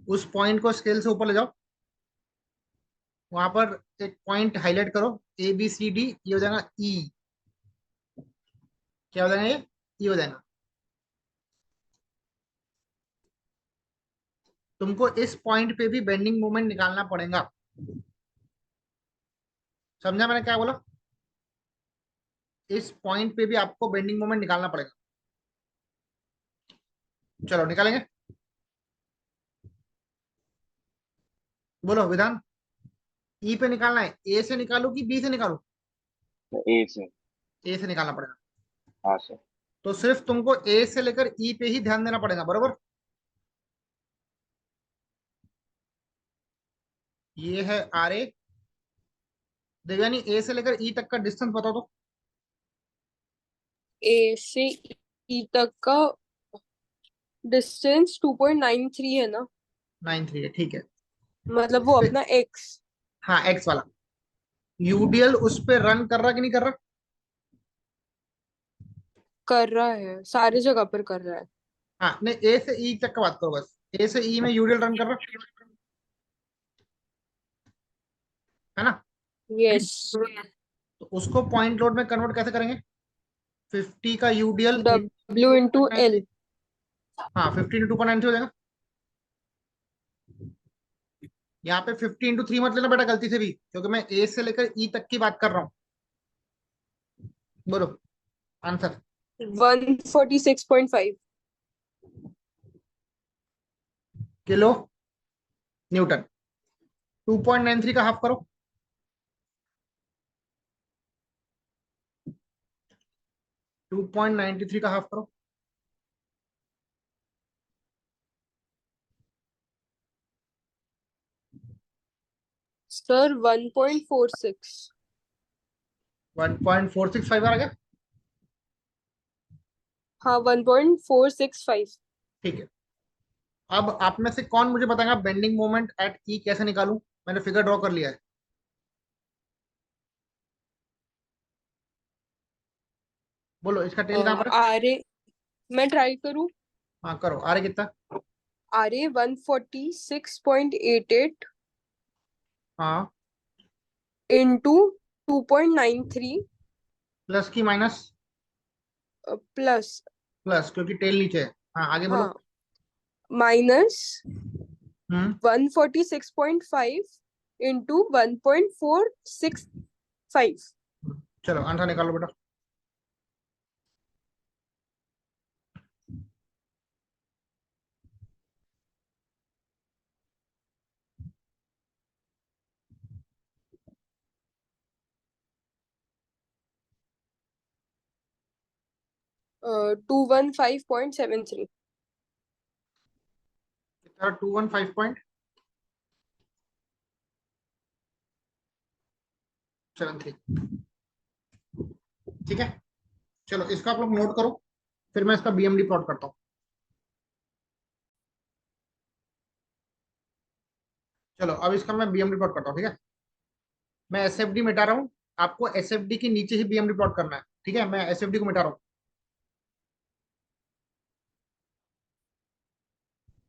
उस पॉइंट को स्केल से ऊपर ले जाओ। वहां पर एक पॉइंट हाईलाइट करो, ए बी सी डी, ये हो जाएगा ई। क्या हो जाएगा ये? ई हो जाएगा। तुमको इस पॉइंट पे भी बेंडिंग मोमेंट निकालना पड़ेगा। समझा मैंने क्या बोला? इस पॉइंट पे भी आपको बेंडिंग मोमेंट निकालना पड़ेगा। चलो निकालेंगे। बोलो विधान। ई पे निकालना है, ए से निकालू कि बी से निकालू? ए से। ए से निकालना पड़ेगा। हाँ सर। तो सिर्फ तुमको ए से लेकर ई पे ही ध्यान देना पड़ेगा, बरोबर? ये है आर ए। देवयानी, ए से लेकर ई तक का डिस्टेंस बताओ तो। ए से ई तक का डिस्टेंस 2.93 है ना। 93 है, ठीक है। मतलब इस वो पे, अपना एक्स हाँ एक्स वाला यूडीएल उस पे रन कर रहा कि नहीं कर रहा? कर रहा है, सारी जगह पर कर रहा है। हाँ, नहीं, ए से ई तक का बात करो बस। ए से ई में यूडीएल रन कर रहा है ना? यस। तो उसको पॉइंट लोड में कन्वर्ट कैसे करेंगे? 50 का UDL dub W into L. हाँ 15 इंटू 2.93 हो जाएगा। यहाँ पे 50 इंटू 3 मत लेना बेटा गलती से भी, क्योंकि मैं ए से लेकर ई तक की बात कर रहा हूँ। बोलो आंसर। 146.5 kilo Newton. 2.93 का हाफ करो। 2.93 का हाफ करो। सर 1.46। 1.465 आ गया। हाँ 1.465। ठीक है, अब आप में से कौन मुझे बताएगा बेंडिंग मोमेंट एट ई कैसे निकालूं? मैंने फिगर ड्रॉ कर लिया है। बोलो इसका टेल कहाँ पर है? आरे मैं ट्राई करूँ। हाँ करो, आ रहे कितना? आरे 146.88 हाँ इंटू 2.93 प्लस की माइनस? प्लस, प्लस, क्योंकि टेल नीचे है। हाँ आगे बोलो। हाँ, माइनस हम्म 146.5 इंटू 1.465। चलो आंसर निकालो बेटा। टू 215.73। कितना? 215.73। ठीक है, चलो इसका आप लोग नोट करो, फिर मैं इसका बीएमडी प्लॉट करता हूँ। चलो अब इसका मैं बीएमडी प्लॉट करता हूँ, ठीक है। मैं एसएफडी मिटा रहा हूँ, आपको एसएफडी के नीचे ही बीएमडी प्लॉट करना है, ठीक है। मैं एसएफडी को मिटा रहा हूँ,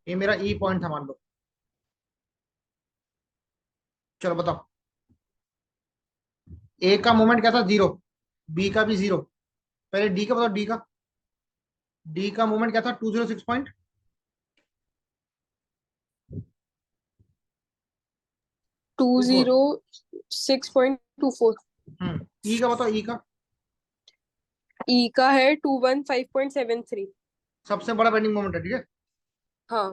ये मेरा ई पॉइंट था मान लो। चलो बताओ, ए का मोमेंट क्या था? 0। बी का भी 0। पहले डी का बताओ, डी का। डी का मोमेंट क्या था? 206 पॉइंट 24। 206.24। ई का बताओ, ई का। ई का है 215.73। सबसे बड़ा बेंडिंग मोमेंट है, ठीक है। हाँ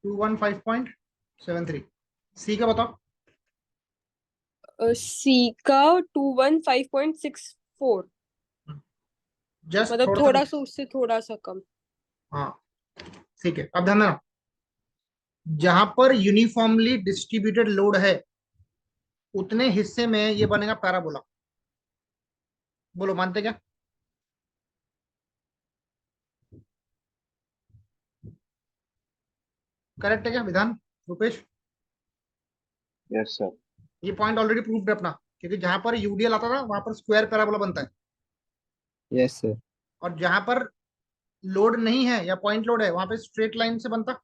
215.73। सी का बताओ। सी का 215.64। जस्ट मतलब थोड़ा सा थोड़ा नीचे। सा उससे थोड़ा सा कम। हाँ ठीक है, अब ध्यान देना, जहां पर यूनिफॉर्मली डिस्ट्रीब्यूटेड लोड है उतने हिस्से में ये बनेगा पैराबोला। बोलो मानते क्या? करेक्ट है क्या विधान रुपेश? Yes sir. ये पॉइंट ऑलरेडी प्रूव्ड है अपना, क्योंकि जहां पर यूडीएल आता था वहां पर स्क्वायर पैराबोला बनता है, Yes, sir. और जहां पर लोड नहीं है या पॉइंट लोड है वहां पे स्ट्रेट लाइन से बनता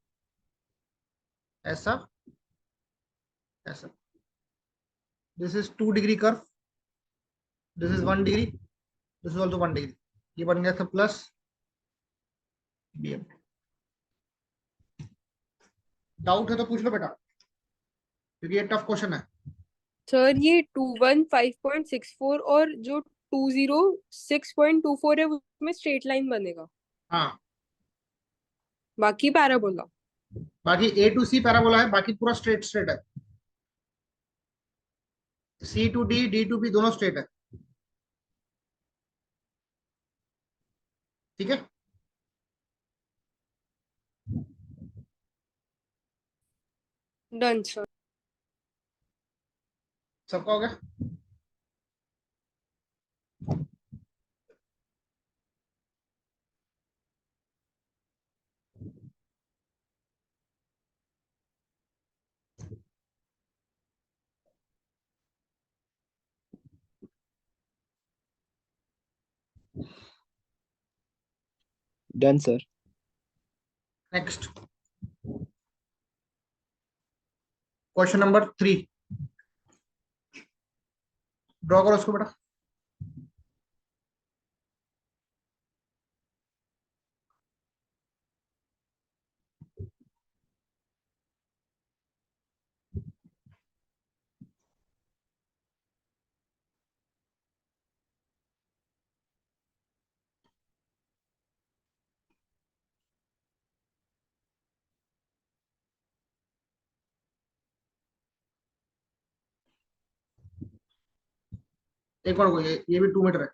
ऐसा, ऐसा। This is 2 degree curve, this is 1 degree, this is also 1 degree. ये बन गया था प्लस बीएम। डाउट है तो पूछ लो बेटा, क्योंकि ये टफ क्वेश्चन है। सर ये 215.64 और जो 206.24 है उसमें स्ट्रेट लाइन बनेगा, हाँ बाकी पैराबोला। बाकी ए टू सी पैराबोला है, बाकी पूरा स्ट्रेट स्ट्रेट है। C to D, D to B दोनों स्ट्रेट है, ठीक है। Done sir. सबका हो गया? Done, sir. Next question number 3, draw करो उसको बेटा। एक और कोई, ये भी 2 मीटर है।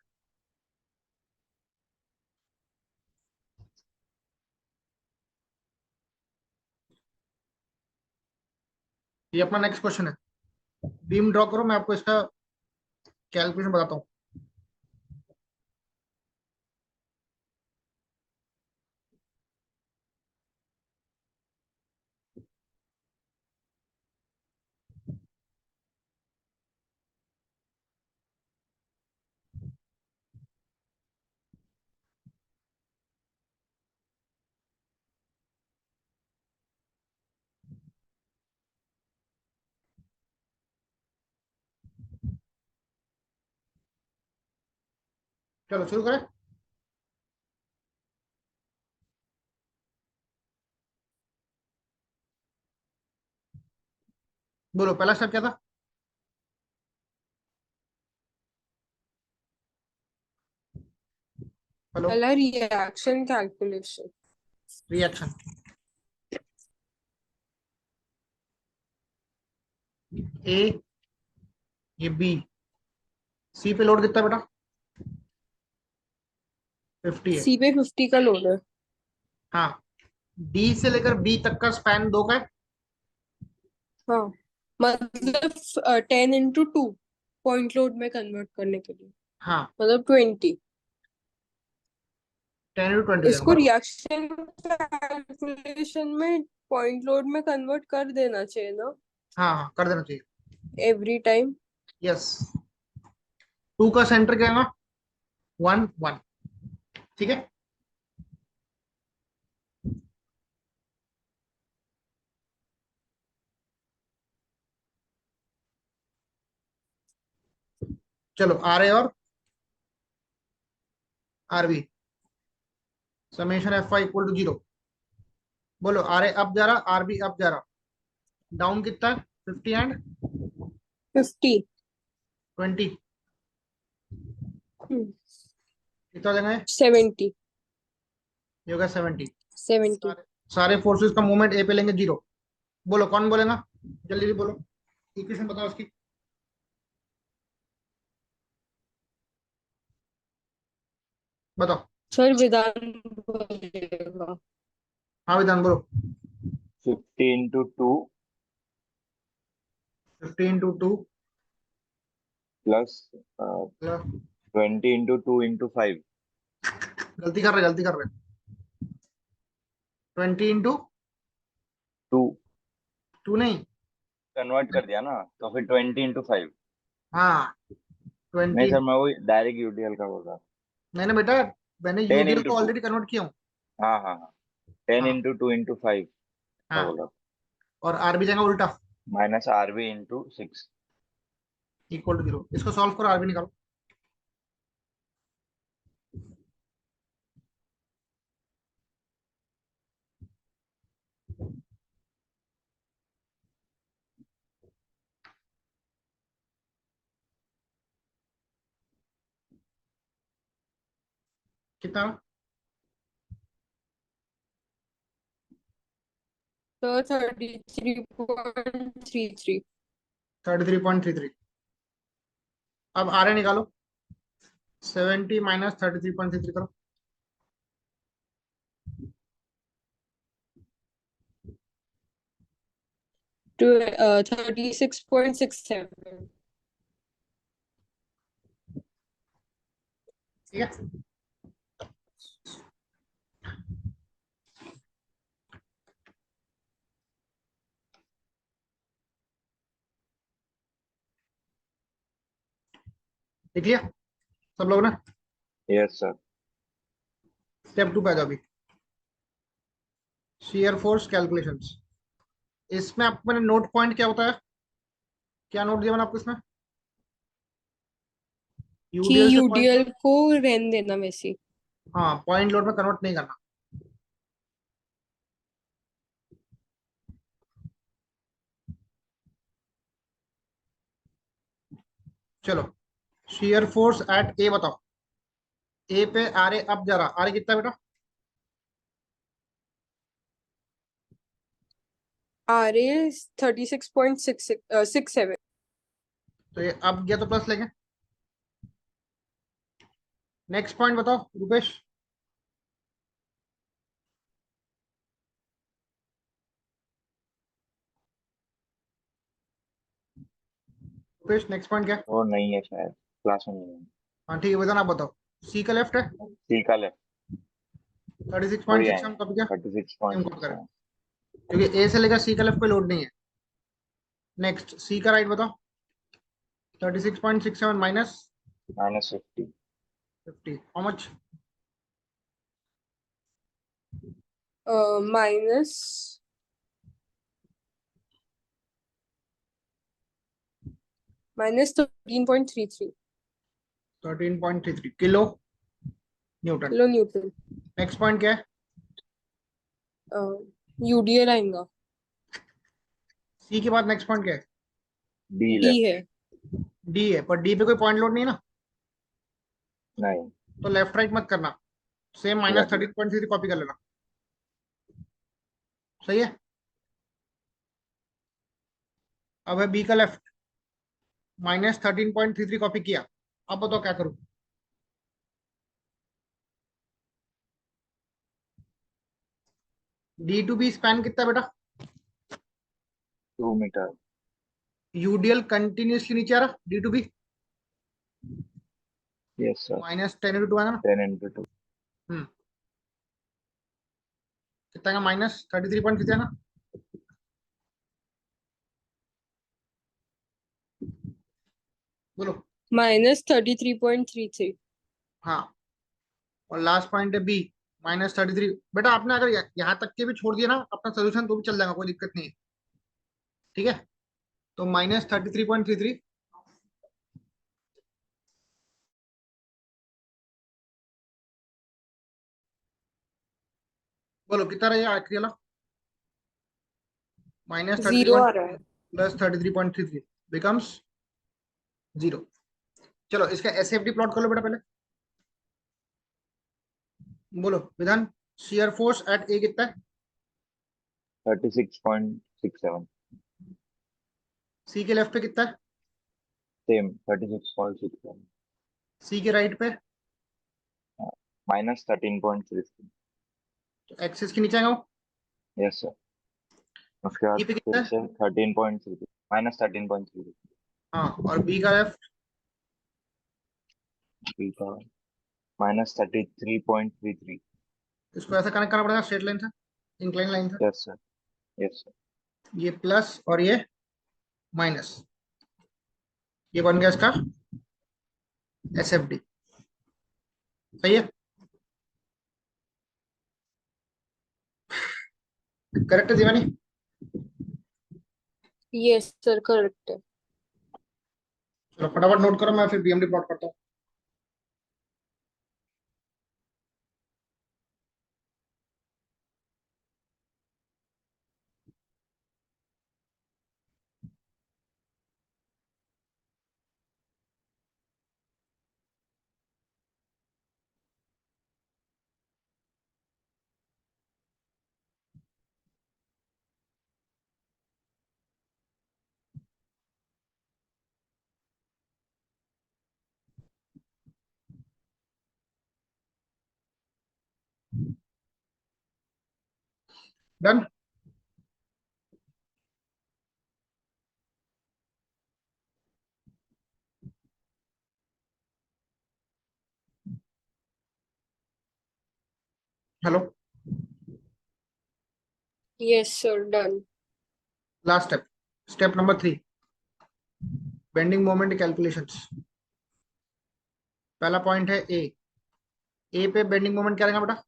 ये अपना नेक्स्ट क्वेश्चन है। बीम ड्रॉ करो, मैं आपको इसका कैलकुलेशन बताता हूँ। चलो शुरू करें। बोलो पहला स्टेप क्या था? हेलो। पहला रिएक्शन कैलकुलेशन। रिएक्शन। ए, ये बी, सी पे लोड कितना बेटा? 50 है। सी पे 50 का लोड है। हाँ, डी से लेकर बी तक का स्पैन 2 का है। हाँ, मतलब 10 into 2 पॉइंट लोड में कन्वर्ट करने के लिए, हाँ, मतलब 20। 10 into 20 हो जाएगा इसको बराबर। रिएक्शन कैलकुलेशन में पॉइंट लोड में कन्वर्ट कर देना चाहिए ना, हाँ हाँ, कर देना चाहिए। Every time. यस। 2 का सेंटर क्या है? 1 1। ठीक है। चलो आर ए और R B, summation F I equal to 0। बोलो आर ए अप जा रहा, आर बी अप जा रहा, डाउन कितना है? 50 एंड 50। 20, कितना देना है? 70। ये होगा 70। 70। सारे सारे फोर्सेस का मूवमेंट ए पे लेंगे 0। बोलो कौन बोलेगा? जल्दी से बोलो, इक्वेशन बताओ उसकी। बताओ। सर विधान बोलेगा। हाँ विधान बोलो। 50 into 2 50 into 2 plus गलती 20 into 2 into 5. कर रहे, गलती कर रहे। 20 into 2 2 नहीं। कन्वर्ट कर दिया ना, तो फिर 20 into 5. हाँ, नहीं 20। सर, मैं वही डायरेक्ट यूटीएल का बोल रहा था। नहीं ना बेटा, मैंने 10 यूडीएल into को 2. ऑलरेडी कन्वर्ट किया हूँ। हाँ हाँ हाँ, 10 हाँ into 2 into 5 का हाँ, बोला। और आरबी जाएगा उल्टा, minus RB into 6. Equal to 0। इसको सॉल्व करो, आरबी निकालो। कितना? तो 33.33। 33.33। अब आर ए निकालो। 70 माइनस 33.33 करो। टू 36.67। ठीक है। लिख लिया सब लोग ने? Yes sir. स्टेप 2 पे आ जाओ अभी। Shear force calculations. इसमें आपको मैंने नोट पॉइंट क्या होता है, क्या नोट दिया मैंने आपको इसमें? कि यूडीएल से पॉइंट यूडीएल लोड। को रहने देना वैसे। हाँ, पॉइंट लोड में कन्वर्ट नहीं करना। चलो, शियर फोर्स एट ए बताओ। ए पे आर ए अप जा रहा, आर ए कितना बेटा? R A 36.67। तो ये अप गया तो प्लस लेंगे। नेक्स्ट पॉइंट बताओ रुपेश। रुपेश नेक्स्ट पॉइंट क्या है? वो नहीं है शायद, क्लास में नहीं है। हाँ ठीक है वेदन आप बताओ। सी का लेफ्ट है सी का लेफ्ट 36.6 वही हम आएगा, कॉपी किया, थर्टी सिक्स हम पॉइंट कॉपी सिक्स करें क्योंकि ए से लेकर सी का लेफ्ट कोई लोड नहीं है। नेक्स्ट सी का राइट बताओ। 36.67 minus -50 50 how much? Minus -13.33 13.33 kilo Newton. Kilo Newton. Next point क्या है? यूडीएल आएगा। सी के बाद नेक्स्ट पॉइंट क्या है? डी डी लेफ्ट है। डी है, पर डी पे कोई पॉइंट लोड नहीं है ना, नहीं, तो लेफ्ट राइट मत करना, सेम माइनस एग्जैक्टली 13.33 कॉपी कर लेना। सही है। अब है बी का लेफ्ट, -13.33 कॉपी किया। अब बताओ क्या करूं? डी टू बी स्पैन कितना बेटा? 2 मीटर। यूडीएल कंटिन्यूसली नीचे आ रहा, D to B yes sir, -10 × 2 आना ना। 10 × 2 हम्म कितना का -33 पॉइंट कितना है ना? बोलो। -33.33। हाँ, और लास्ट पॉइंट है बी -33। बेटा आपने अगर यहाँ तक के भी छोड़ दिया ना अपना सोल्यूशन तो भी चल जाएगा, कोई दिक्कत नहीं है। ठीक है, तो -33.33 बोलो कितना रहेगा आखिरी वाला? जीरो आ रहा -33.33 है। Plus 33.33 becomes 0। चलो इसका एसएफडी प्लॉट कर लो बेटा पहले। बोलो विधान, शियर फोर्स एट ए कितना है? 36.67 सी के लेफ्ट पे कितना है? सेम 36.67 सी के राइट पे? -13.33। तो एक्सिस के नीचे आएगा वो। यस सर, उसके बाद ई पे कितना फिर है? से 13.33 -13.33 हाँ, और बी का लेफ्ट? बी का -33.33। इसको ऐसा कनेक्ट करना पड़ेगा स्ट्रेट लाइन से, इंक्लाइन लाइन से। Yes sir, yes sir. ये प्लस और ये माइनस, ये बन गया इसका एसएफडी। सही है, करेक्ट है दीवानी? यस सर करेक्ट है। चलो फटाफट नोट करो, मैं फिर बीएमडी प्लॉट करता हूँ। Done. Hello, yes sir done. Last step, step number 3, bending moment calculations. पहला पॉइंट है ए। ए पे बेंडिंग मोमेंट क्या रहेगा बेटा?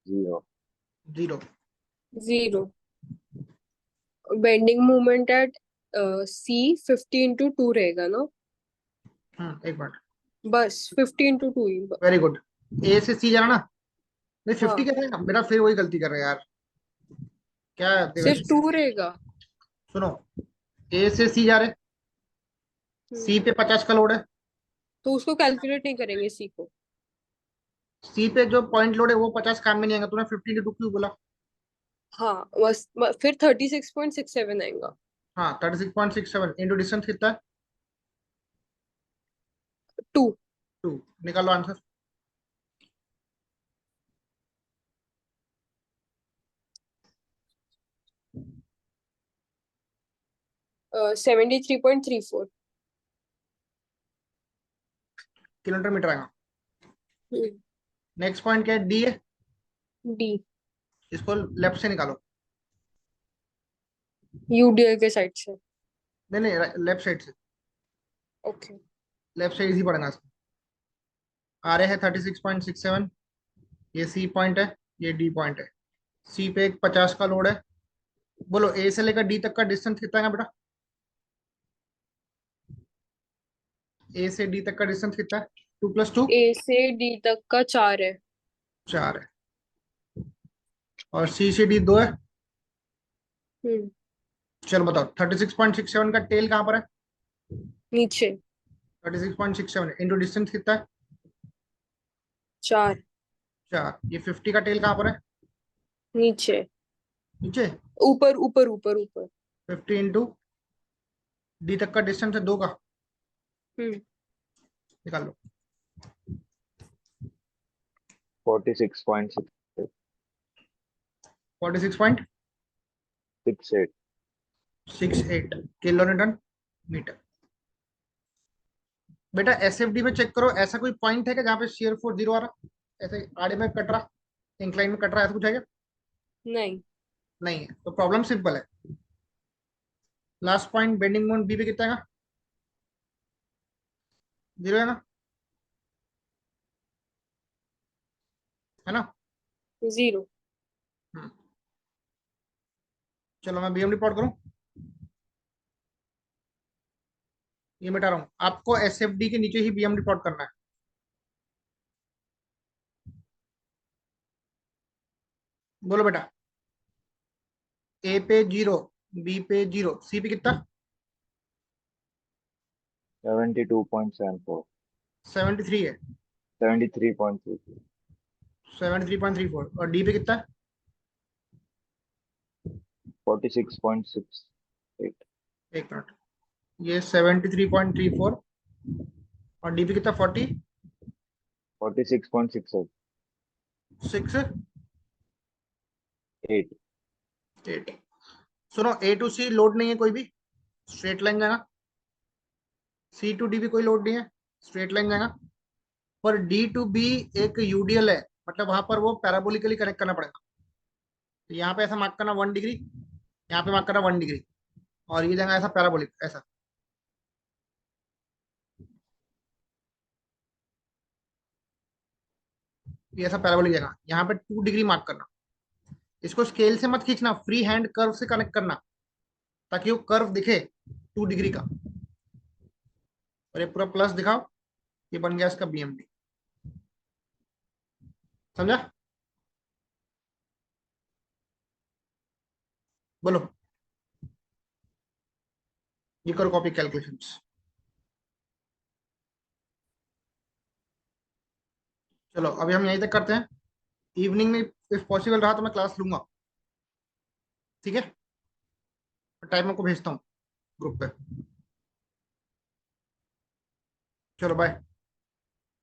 0 0। Zero. Bending moment at C 50 × 2 रहेगा ना। एक मिनट, बस 50 × 2 ही वेरी गुड। ए से सी जाना ना, नहीं 50 हाँ, क्या रहेगा बेटा? फिर वही गलती कर रहे हैं यार, क्या सिर्फ देवेश? 2 रहेगा। सुनो, ए से सी जा रहे, सी पे 50 का लोड है। तो उसको कैलकुलेट नहीं करेंगे सी को। सी पे जो पॉइंट लोड है वो 50 काम में नहीं आएगा, तूने 50 × 2 क्यों बोला? हाँ बस फिर 36.67 आएगा। हाँ 36.67 इंटू डिस्टेंस कितना है? 2। 2। निकालो आंसर। सेवेंटी 73.34। किलोमीटर मीटर आएगा। हम्म। नेक्स्ट पॉइंट क्या है, डी है। डी इसको लेफ्ट से निकालो। यूडीएल के साइड से। नहीं नहीं, लेफ्ट साइड से। ओके। लेफ्ट साइड इजी पड़ेगा इसको। आ रहे हैं 36.67। ये सी पॉइंट है, ये डी पॉइंट है। सी पे एक 50 का लोड है। बोलो ए से लेकर डी तक का डिस्टेंस कितना है बेटा? ए से डी तक का डिस्टेंस कितना है? 2 + 2 ए से डी तक का 4 है। 4 है। और सी से डी 2 है। हम्म। चलो बताओ 36.67 का टेल कहाँ पर है? नीचे। 36.67 इंटू डिस्टेंस कितना है? 4। 4। ये 50 का टेल कहाँ पर है? नीचे। नीचे। ऊपर ऊपर ऊपर ऊपर। 50 इंटू डी तक का डिस्टेंस है 2 का। हम्म। निकाल लो। 46.68। 46.68 किलो न्यूटन मीटर। बेटा एसएफडी में चेक करो, ऐसा कोई पॉइंट है क्या जहाँ पे शियर फोर्स 0 आ रहा? ऐसे आड़े में कट रहा, इंक्लाइन में कट रहा, ऐसा कुछ है क्या? नहीं। नहीं है, तो प्रॉब्लम सिंपल है। Last point bending moment B पे कितना है? 0 है ना? है ना? 0। हम्म। चलो मैं बीएम रिपोर्ट करूं। ये मिटा रहा हूं, आपको एसएफडी के नीचे ही बीएम रिपोर्ट करना है। बोलो बेटा। ए पे 0, बी पे 0, सी पे कितना? 72.74। 73 है। 73.34। 73.34। और डी पे कितना है? 46.68। एक मिनट, ये 73.34 और डी पे कितना? 46.68। 46.8। 8। सुनो, ए टू सी लोड नहीं है कोई भी, स्ट्रेट लाइन जाएगा। सी टू डी भी कोई लोड नहीं है, स्ट्रेट लाइन जाएगा। पर डी टू बी एक यूडीएल है, मतलब वहां पर वो पैराबोलिकली कनेक्ट करना पड़ेगा। तो यहाँ पे ऐसा मार्क करना 1 डिग्री, यहाँ पे मार्क करना 1 डिग्री, और ये जाएगा ऐसा पैराबोलिक ऐसा। ये ऐसा पैराबोलिक जाएगा, यहाँ पे 2 डिग्री मार्क करना। इसको स्केल से मत खींचना, फ्री हैंड कर्व से कनेक्ट करना, ताकि वो कर्व दिखे 2 डिग्री का। और ये पूरा प्लस दिखाओ, ये बन गया इसका बीएमडी। समझा? बोलो। ये करो कॉपी कैलकुलेशंस। चलो अभी हम यहीं तक करते हैं। इवनिंग में इफ पॉसिबल रहा तो मैं क्लास लूंगा, ठीक है? टाइम आपको भेजता हूँ ग्रुप पे। चलो बाय।